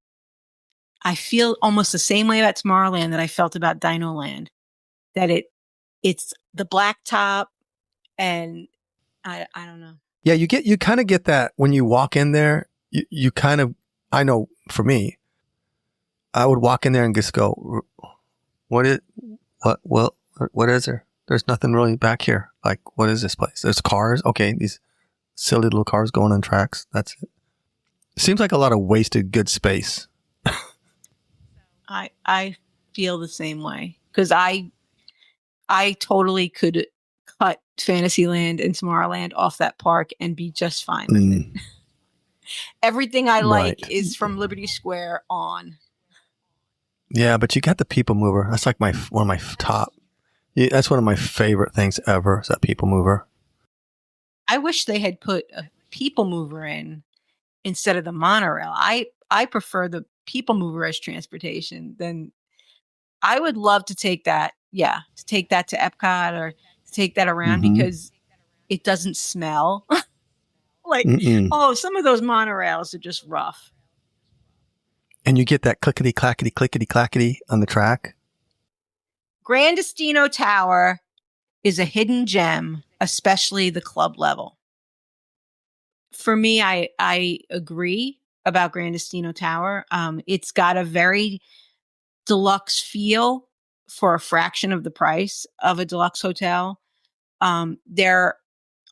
I feel almost the same way about Tomorrowland that I felt about Dino Land. That it's the black top, and I don't know. Yeah, you kind of get that when you walk in there. You kind of, I know for me, I would walk in there and just go, what is there? There's nothing really back here. Like, what is this place? There's cars. Okay, these silly little cars going on tracks. That's it. Seems like a lot of wasted good space. I feel the same way because I totally could cut Fantasyland and Tomorrowland off that park and be just fine with it. Everything I like is from Liberty Square on. Yeah, but you got the People Mover. That's like one of my top. That's one of my favorite things ever. Is that People Mover? I wish they had put a People Mover in instead of the monorail. I prefer the People Mover as transportation. Then I would love to take that. Yeah, to take that to Epcot or to take that around because it doesn't smell. Some of those monorails are just rough. And you get that clickety clackety clickety clackety on the track. Grand Destino Tower is a hidden gem, especially the club level. For me, I agree about Grand Destino Tower. It's got a very deluxe feel for a fraction of the price of a deluxe hotel. There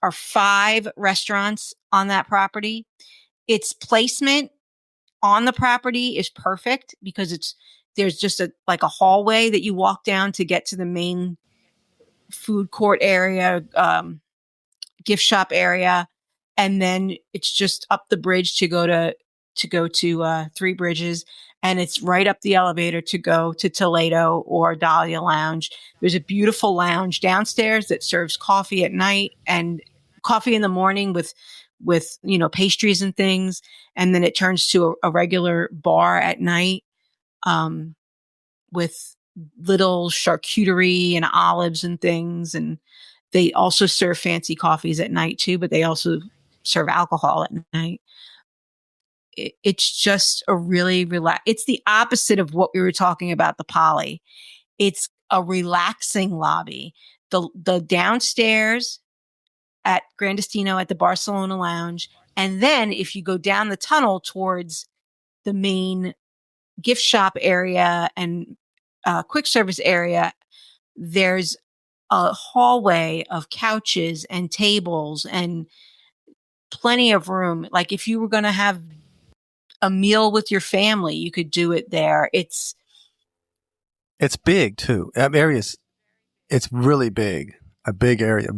are 5 restaurants on that property. Its placement on the property is perfect because there's just a hallway that you walk down to get to the main food court area, gift shop area, and then it's just up the bridge to go to Three Bridges, and it's right up the elevator to go to Toledo or Dahlia Lounge. There's a beautiful lounge downstairs that serves coffee at night and coffee in the morning with pastries and things, and then it turns to a regular bar at night with little charcuterie and olives and things. And they also serve fancy coffees at night too, but they also serve alcohol at night. It's just a really it's the opposite of what we were talking about, the Poly. It's a relaxing lobby. The downstairs at Grandestino at the Barcelona Lounge. And then if you go down the tunnel towards the main gift shop area and quick service area, there's a hallway of couches and tables and plenty of room. Like if you were going to have a meal with your family, you could do it there. It's big too. That it's really big. A big area.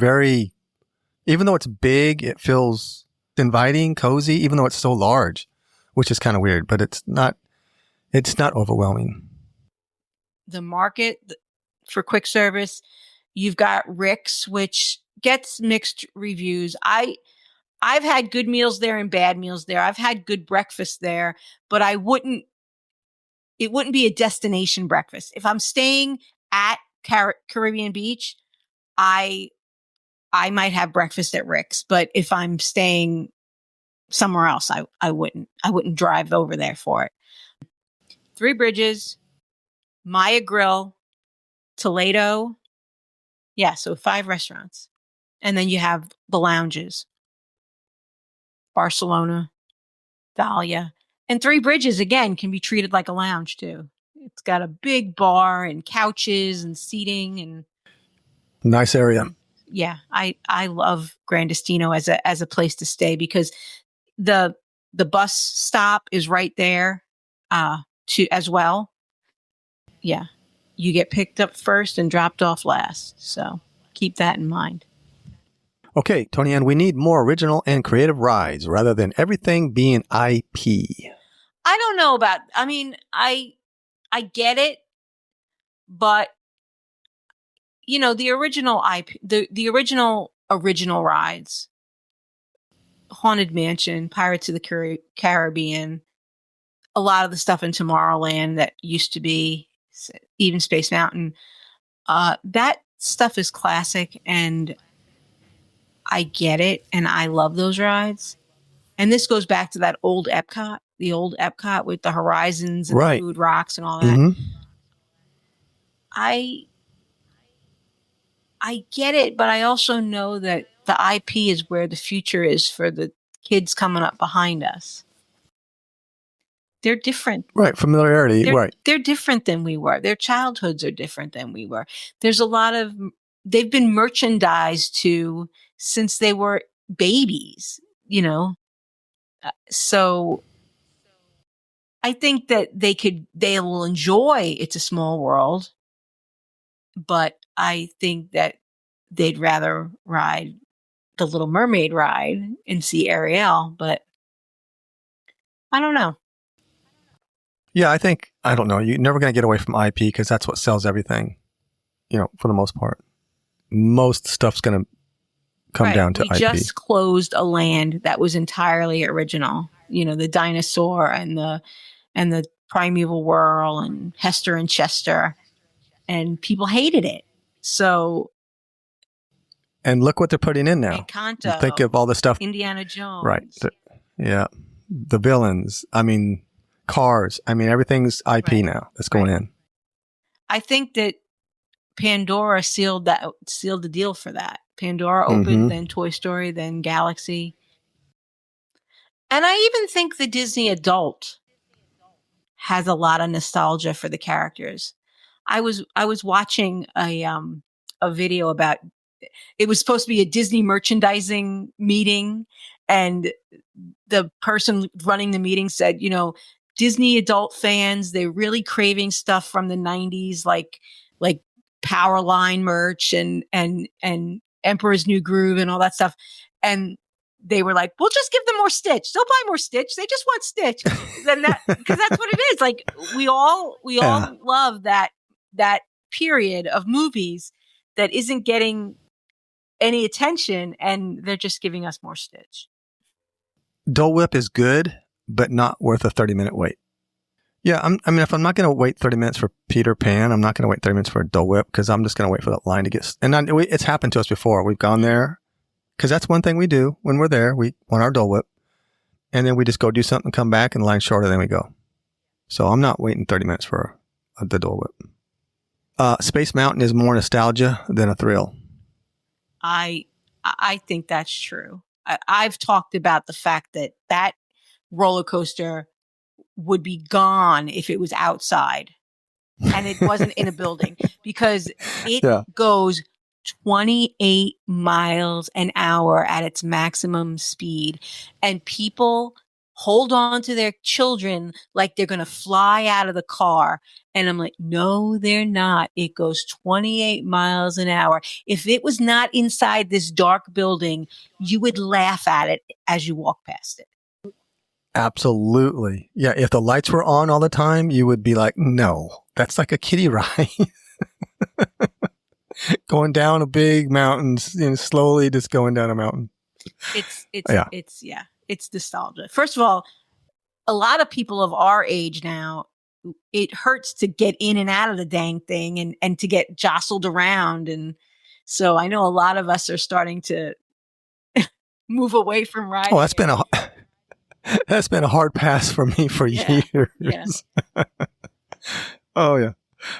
Even though it's big, it feels inviting, cozy, even though it's so large, which is kind of weird, but it's not overwhelming. The market for quick service, you've got Rick's, which gets mixed reviews. I've had good meals there and bad meals there. I've had good breakfast there, but it wouldn't be a destination breakfast. If I'm staying at Caribbean Beach, I might have breakfast at Rick's, but if I'm staying somewhere else, I wouldn't drive over there for it. Three Bridges, Maya Grill, Toledo. Yeah, so 5 restaurants. And then you have the lounges. Barcelona, Dahlia. And Three Bridges, again, can be treated like a lounge, too. It's got a big bar and couches and seating and nice area. Yeah, I love Grandestino as a place to stay because the bus stop is right there as well. Yeah, you get picked up first and dropped off last. So keep that in mind. Okay, Tony Ann, we need more original and creative rides rather than everything being IP. I don't know about, I get it, but the original IP, the original rides, Haunted Mansion, Pirates of the Caribbean, a lot of the stuff in Tomorrowland that used to be, even Space Mountain, that stuff is classic and I get it, and I love those rides. And this goes back to that old Epcot, with the Horizons and the Food Rocks and all that. Mm-hmm. I get it, but I also know that the IP is where the future is for the kids coming up behind us. They're different. Right, familiarity, They're different than we were. Their childhoods are different than we were. There's a lot of, they've been merchandised to since they were babies, so I think that they will enjoy It's a Small World, but I think that they'd rather ride the Little Mermaid ride and see Ariel, but I don't know. Yeah, I don't know. You're never going to get away from IP because that's what sells everything, for the most part. Most stuff's going to come down to IP. We just closed a land that was entirely original. The dinosaur and the primeval whirl and Hester and Chester, and people hated it. So, and look what they're putting in now. Encanto, think of all the stuff. Indiana Jones. Right. The villains. Cars. Everything's IP now that's going in. I think that Pandora sealed the deal for that. Pandora opened, then Toy Story, then Galaxy. And I even think the Disney adult has a lot of nostalgia for the characters. I was watching a video about it was supposed to be a Disney merchandising meeting, and the person running the meeting said, Disney adult fans, they're really craving stuff from the 90s, like Powerline merch and Emperor's New Groove and all that stuff. And they were like, we'll just give them more Stitch. They'll buy more Stitch. They just want Stitch. Then because that's what it is. Like we all love that period of movies that isn't getting any attention, and they're just giving us more Stitch. Dole Whip is good, but not worth a 30-minute wait. Yeah, if I'm not going to wait 30 minutes for Peter Pan, I'm not going to wait 30 minutes for a Dole Whip, because I'm just going to wait for that line to get... And it's happened to us before. We've gone there, because that's one thing we do when we're there. We want our Dole Whip, and then we just go do something, come back, and the line's shorter, then we go. So I'm not waiting 30 minutes for the Dole Whip. Space Mountain is more nostalgia than a thrill. I think that's true. I've talked about the fact that roller coaster would be gone if it was outside and it wasn't in a building, because it goes 28 miles an hour at its maximum speed, and people hold on to their children like they're going to fly out of the car. And I'm like, no, they're not. It goes 28 miles an hour. If it was not inside this dark building, you would laugh at it as you walk past it. Absolutely. Yeah. If the lights were on all the time, you would be like, no, that's like a kiddie ride. Going down a big mountain, slowly just going down a mountain. It's nostalgia. First of all, a lot of people of our age now, it hurts to get in and out of the dang thing and to get jostled around. And so I know a lot of us are starting to move away from riding. Oh, that's been a hard pass for me for years. Yeah. Oh, yeah.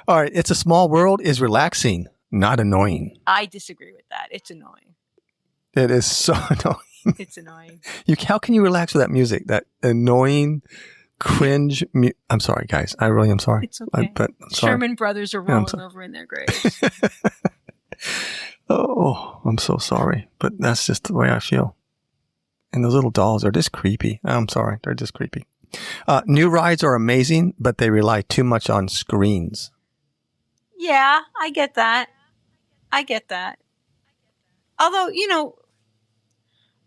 All right. It's a Small World is relaxing, not annoying. I disagree with that. It's annoying. It is so annoying. It's annoying. How can you relax with that music? That annoying, cringe. I'm sorry, guys. I really am sorry. It's okay. But I'm sorry. Sherman Brothers are rolling over in their graves. Oh, I'm so sorry. But that's just the way I feel. And those little dolls are just creepy. I'm sorry. They're just creepy. New rides are amazing, but they rely too much on screens. Yeah, I get that. Although,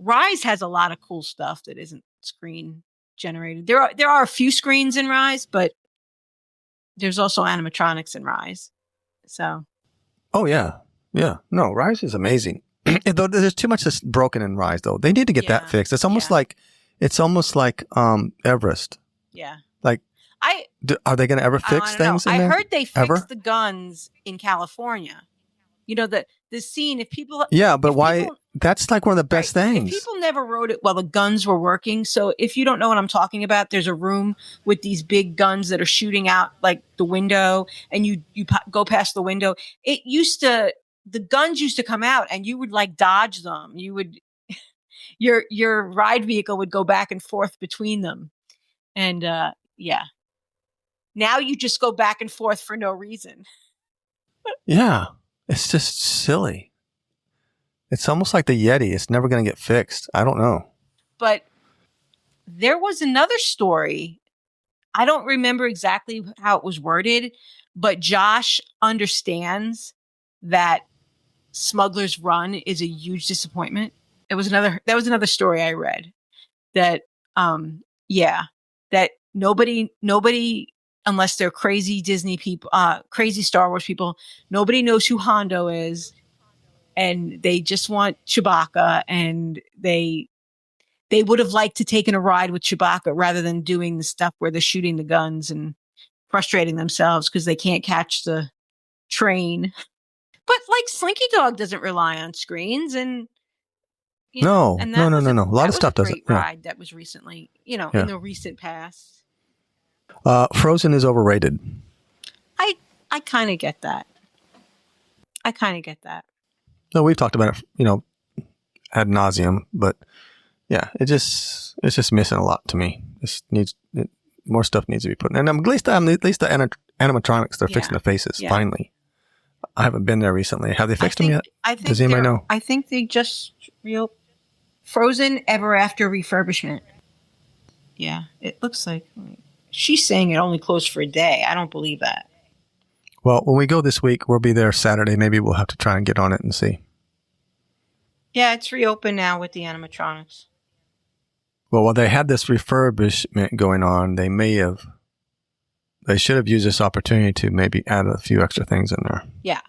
Rise has a lot of cool stuff that isn't screen generated. There are a few screens in Rise, but there's also animatronics in Rise. So. Oh, yeah. Yeah. No, Rise is amazing. Though there's too much that's broken in Rise, though. They need to get that fixed. It's almost like Everest. Yeah. Like, are they going to ever fix things in there? I heard they fixed the guns in California. The scene, if people... Yeah, but why... That's like one of the best things. If people never wrote it while the guns were working. So if you don't know what I'm talking about, there's a room with these big guns that are shooting out like the window, and you go past the window. The guns used to come out and you would like dodge them. You would, your ride vehicle would go back and forth between them. And now you just go back and forth for no reason. Yeah. It's just silly. It's almost like the Yeti. It's never going to get fixed. I don't know. But there was another story. I don't remember exactly how it was worded, but Josh understands that Smuggler's Run is a huge disappointment. That was another story I read that that nobody unless they're crazy Disney people, crazy Star Wars people, nobody knows who Hondo is. And they just want Chewbacca, and they would have liked to taken a ride with Chewbacca rather than doing the stuff where they're shooting the guns and frustrating themselves because they can't catch the train. But like Slinky Dog doesn't rely on screens, and no. A lot of stuff doesn't. Great ride that was recently, in the recent past. Frozen is overrated. I kind of get that. No, we've talked about it, ad nauseum, but yeah, it's just missing a lot to me. More stuff needs to be put in. And at least the animatronics, they're fixing the faces finally. I haven't been there recently. Have they fixed them yet? I think Does anybody know? I think they just Frozen Ever After refurbishment. Yeah, it looks like she's saying it only closed for a day. I don't believe that. Well, when we go this week, we'll be there Saturday. Maybe we'll have to try and get on it and see. Yeah, it's reopened now with the animatronics. Well, while they had this refurbishment going on, they should have used this opportunity to maybe add a few extra things in there. Yeah.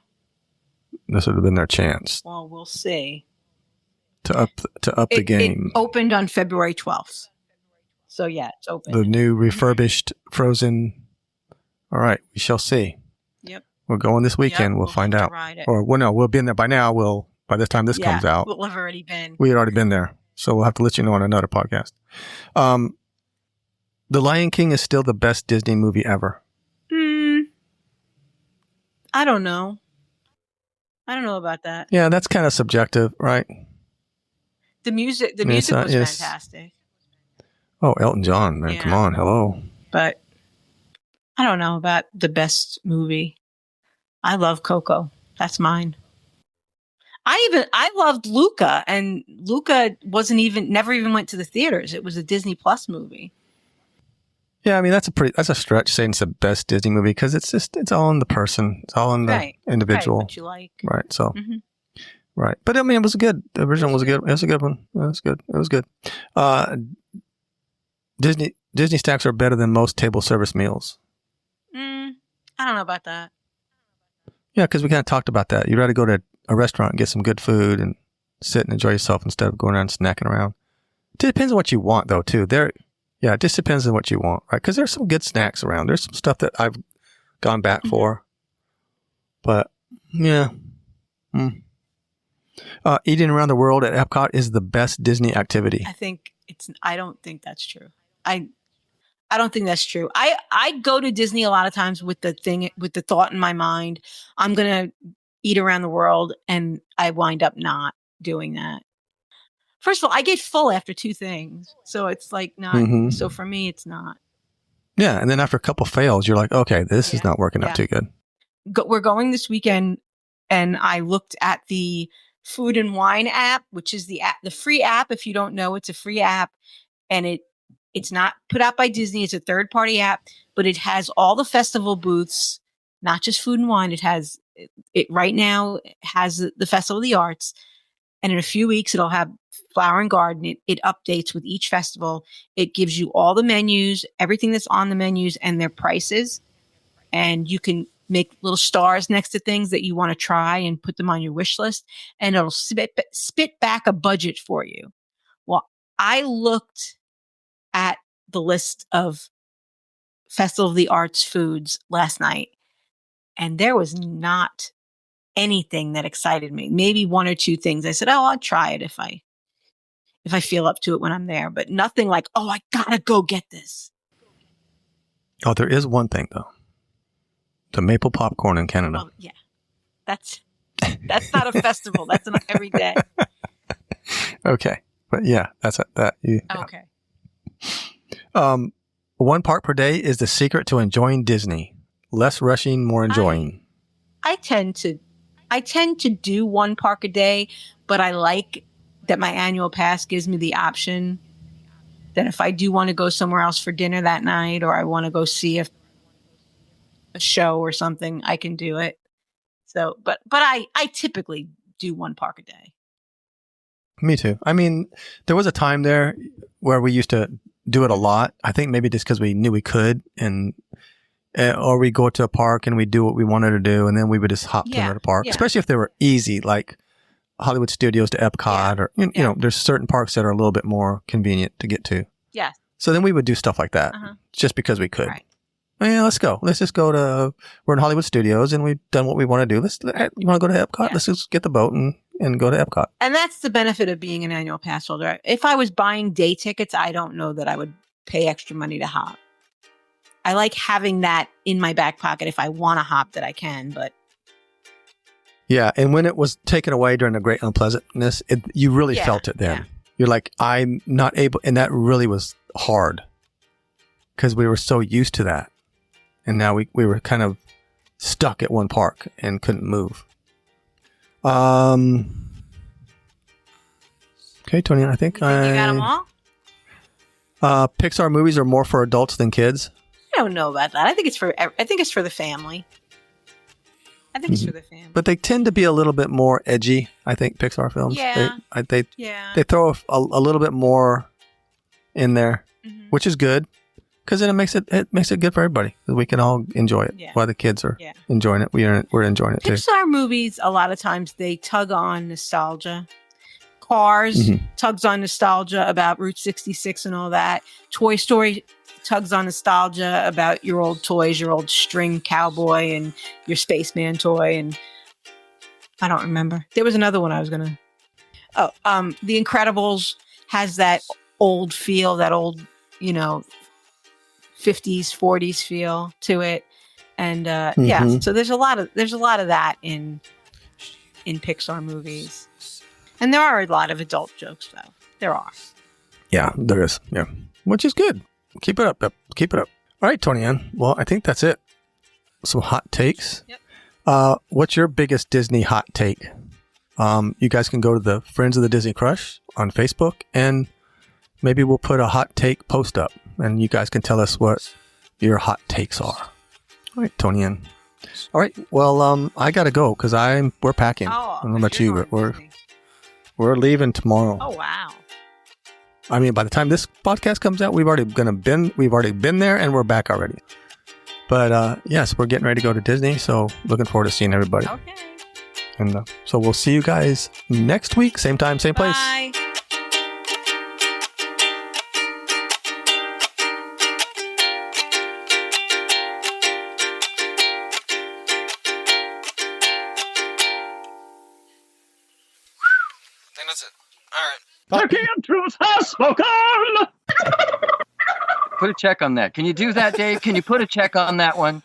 This would have been their chance. Well, we'll see. To up the game. It opened on February 12th. So yeah, it's open. The new refurbished Frozen. All right, we shall see. Yep. We're going this weekend. Yep, we'll find out. Ride it. Or well, no, we'll be in there by now. By the time this comes out, we'll have already been. We had already been there, so we'll have to let you know on another podcast. The Lion King is still the best Disney movie ever. I don't know. I don't know about that. Yeah, that's kind of subjective, right? The music was fantastic. Oh, Elton John, man, come on, hello. But I don't know about the best movie. I love Coco. That's mine. I loved Luca, and Luca never even went to the theaters. It was a Disney Plus movie. Yeah, I mean that's a stretch saying it's the best Disney movie because it's all in the person, it's all in the individual. Right, what you like. Right. So, right. But I mean, it was good. The original was good. It was a good one. It was good. Disney snacks are better than most table service meals. I don't know about that. Yeah, because we kind of talked about that. You'd rather go to a restaurant and get some good food and sit and enjoy yourself instead of going around snacking around. It depends on what you want, though, too. Yeah, it just depends on what you want, right? Because there's some good snacks around. There's some stuff that I've gone back for. But, yeah. Eating around the world at Epcot is the best Disney activity. I don't think that's true. I don't think that's true. I go to Disney a lot of times with the thought in my mind, I'm going to eat around the world, and I wind up not doing that. First of all, I get full after 2 things. So it's like not, so for me, it's not. Yeah. And then after a couple fails, you're like, okay, this is not working out too good. We're going this weekend, and I looked at the Food and Wine app, which is the free app. If you don't know, it's a free app, and it's not put out by Disney. It's a third-party app, but it has all the festival booths, not just Food and Wine. It right now has the Festival of the Arts, and in a few weeks it'll have Flower and Garden. It updates with each festival. It gives you all the menus, everything that's on the menus, and their prices, and you can make little stars next to things that you want to try and put them on your wish list, and it'll spit back a budget for you. Well, I looked at the list of Festival of the Arts foods last night, and there was not anything that excited me. Maybe 1 or 2 things. I said, oh, I'll try it if I feel up to it when I'm there, but nothing like, oh, I gotta go get this. Oh, there is one thing though. The maple popcorn in Canada. Well, yeah. That's not a festival. That's an everyday. Okay. But yeah, Okay. One park per day is the secret to enjoying Disney. Less rushing, more enjoying. I tend to do 1 park a day, but I like that my annual pass gives me the option that if I do want to go somewhere else for dinner that night, or I want to go see a show or something, I can do it. So, but I typically do 1 park a day. Me too. I mean, there was a time there where we used to do it a lot. I think maybe just because we knew we could, or we go to a park and we do what we wanted to do, and then we would just hop to another park, especially if they were easy, like Hollywood Studios to Epcot, or you know, there's certain parks that are a little bit more convenient to get to. Yeah. So then we would do stuff like that just because we could. Right. Oh, yeah, let's go. Let's just go to. We're in Hollywood Studios and we've done what we want to do. You want to go to Epcot? Yeah. Let's just get the boat and go to Epcot. And that's the benefit of being an annual pass holder. If I was buying day tickets, I don't know that I would pay extra money to hop. I like having that in my back pocket if I want to hop that I can, but. Yeah, and when it was taken away during the Great Unpleasantness, you really felt it then. Yeah. You're like, I'm not able, and that really was hard because we were so used to that. And now we were kind of stuck at one park and couldn't move. Okay, Tony, I think You got them all? Pixar movies are more for adults than kids. I don't know about that. I think it's for the family. I think it's for the family. But they tend to be a little bit more edgy, I think, Pixar films. Yeah. They throw a little bit more in there, which is good, because then it makes it good for everybody. We can all enjoy it while the kids are enjoying it. We're enjoying it too. Pixar movies, a lot of times, they tug on nostalgia. Cars tugs on nostalgia about Route 66 and all that. Toy Story tugs on nostalgia about your old toys, your old string cowboy and your spaceman toy. And I don't remember. There was another one I was going to. The Incredibles has that old feel, that old, 50s, 40s feel to it. And so there's a lot of that in Pixar movies. And there are a lot of adult jokes, though. There are. Yeah, there is. Yeah, which is good. Keep it up. Keep it up. All right, Tony Ann. Well, I think that's it. Some hot takes. Yep. What's your biggest Disney hot take? You guys can go to the Friends of the Disney Crush on Facebook, and maybe we'll put a hot take post up, and you guys can tell us what your hot takes are. All right, Tony Ann. All right. Well, I gotta go because we're packing. I don't know about you, but we're leaving tomorrow. Oh wow. I mean, by the time this podcast comes out, we've already been there, and we're back already. But yes, we're getting ready to go to Disney, so looking forward to seeing everybody. Okay. And so we'll see you guys next week, same time, same place. Bye. I think that's it. All right. Turkey and truth has spoken! Put a check on that. Can you do that, Dave? Can you put a check on that one?